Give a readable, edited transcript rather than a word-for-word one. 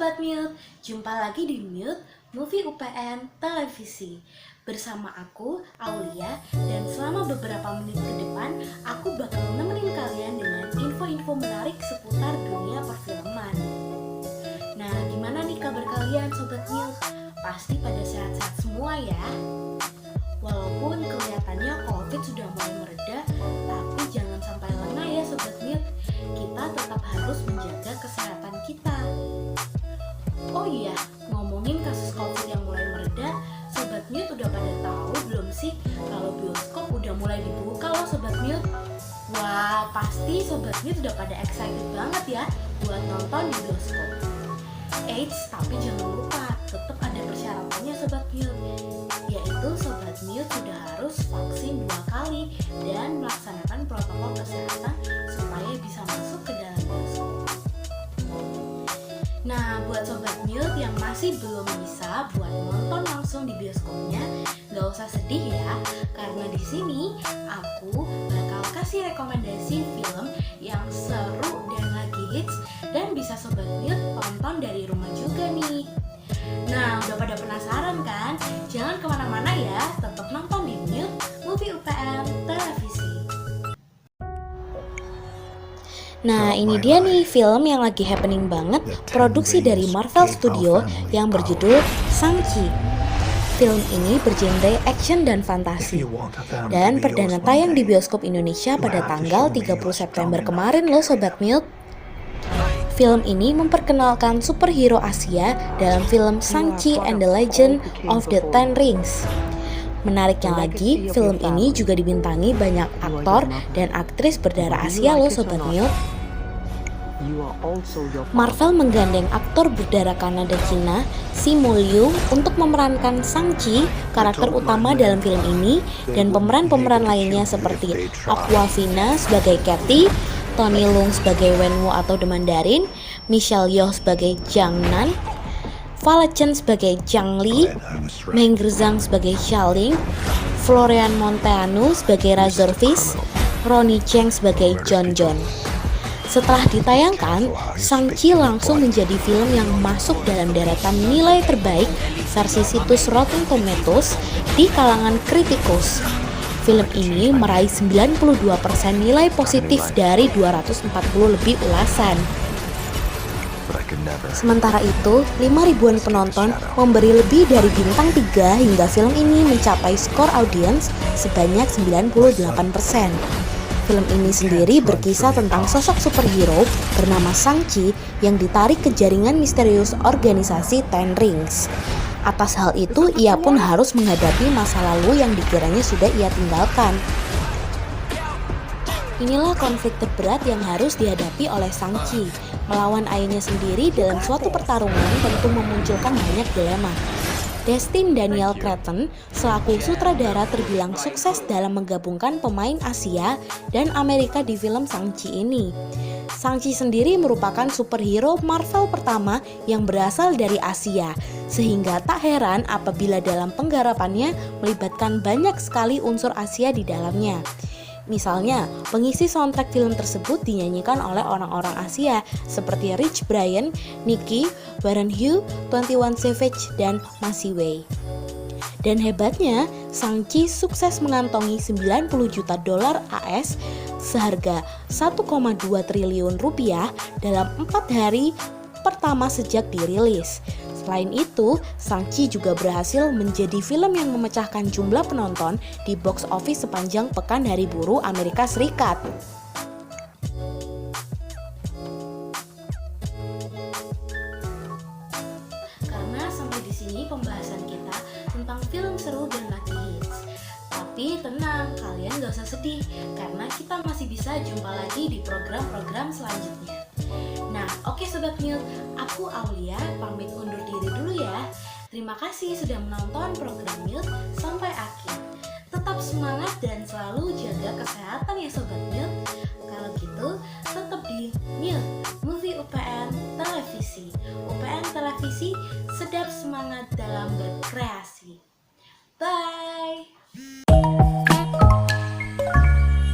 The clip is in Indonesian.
Sobat Mute, jumpa lagi di Mute Movie UPN Televisi. Bersama aku, Aulia, dan selama beberapa menit ke depan, aku bakal nemenin kalian dengan info-info menarik seputar dunia perfilman. Nah, gimana nih kabar kalian Sobat Mute? Pasti pada sehat-sehat semua ya. Walaupun kelihatannya COVID sudah mulai mereda, tapi jangan sampai lengah ya Sobat Mute. Kita tetap harus menjaga kesehatan kita. Oh iya, ngomongin kasus COVID yang mulai mereda, Sobat Mute udah pada tahu belum sih kalau bioskop udah mulai dibuka loh Sobat Mute? Wah, pasti Sobat Mute udah pada excited banget ya buat nonton di bioskop. Eits, tapi jangan lupa, tetap ada persyaratannya Sobat Mute, yaitu Sobat Mute sudah harus vaksin 2 kali dan melaksanakan protokol kesehatan supaya bisa masuk ke dalam bioskop. Nah, buat Sobat Mute yang masih belum bisa buat nonton langsung di bioskopnya, gak usah sedih ya, karena di sini aku bakal kasih rekomendasi film yang seru dan lagi hits dan bisa Sobat Mute tonton dari rumah juga nih. Nah, udah pada penasaran kan? Jangan kemana-mana ya, tetap nonton di Mute Movie UPN Televisi. Nah, ini dia nih film yang lagi happening banget, produksi dari Marvel Studio yang berjudul Shang-Chi. Film ini bergenre action dan fantasi, dan perdana tayang di bioskop Indonesia pada tanggal 30 September kemarin loh Sobat Mute. Film ini memperkenalkan superhero Asia dalam film Shang-Chi and the Legend of the Ten Rings. Menariknya lagi, film ini juga dibintangi banyak aktor dan aktris berdarah Asia loh Sobat Mute. Marvel menggandeng aktor berdarah Kanada Cina, Simu Liu, untuk memerankan Shang-Chi, karakter utama dalam film ini, dan pemeran-pemeran lainnya seperti Awkwafina sebagai Katy, Tony Leung sebagai Wenwu atau The Mandarin, Michelle Yeoh sebagai Jiang Nan, Vala Chen sebagai Zhang Li, Meng Zhang sebagai Xialing, Florian Monteanu sebagai Razor Fish, Ronnie Cheng sebagai John John. Setelah ditayangkan, Shang-Chi langsung menjadi film yang masuk dalam deretan nilai terbaik versi situs Rotten Tomatoes di kalangan kritikus. Film ini meraih 92% nilai positif dari 240 lebih ulasan. Sementara itu, 5.000-an penonton memberi lebih dari bintang 3 hingga film ini mencapai skor audiens sebanyak 98%. Film ini sendiri berkisah tentang sosok superhero bernama Shang-Chi yang ditarik ke jaringan misterius organisasi Ten Rings. Atas hal itu, ia pun harus menghadapi masa lalu yang dikiranya sudah ia tinggalkan. Inilah konflik terberat yang harus dihadapi oleh Shang-Chi. Melawan ayahnya sendiri dalam suatu pertarungan tentu memunculkan banyak dilema. Destin Daniel Cretton selaku sutradara terbilang sukses dalam menggabungkan pemain Asia dan Amerika di film Shang-Chi ini. Shang-Chi sendiri merupakan superhero Marvel pertama yang berasal dari Asia, sehingga tak heran apabila dalam penggarapannya melibatkan banyak sekali unsur Asia di dalamnya. Misalnya, pengisi soundtrack film tersebut dinyanyikan oleh orang-orang Asia seperti Rich Brian, Nicki, Warren Hu, 21 Savage, dan Macy Wei. Dan hebatnya, Shang-Chi sukses mengantongi 90 juta dolar AS seharga 1,2 triliun rupiah dalam 4 hari pertama sejak dirilis. Selain itu, Shang-Chi juga berhasil menjadi film yang memecahkan jumlah penonton di box office sepanjang Pekan Hari Buruh Amerika Serikat. Karena sampai di sini pembahasan kita tentang film seru dan lagi hits. Tapi tenang, kalian gak usah sedih, karena kita masih bisa jumpa lagi di program-program selanjutnya. Nah, oke Sobat Mute, aku Aulia pamit undur diri dulu ya. Terima kasih sudah menonton program Mute sampai akhir. Tetap semangat dan selalu jaga kesehatan.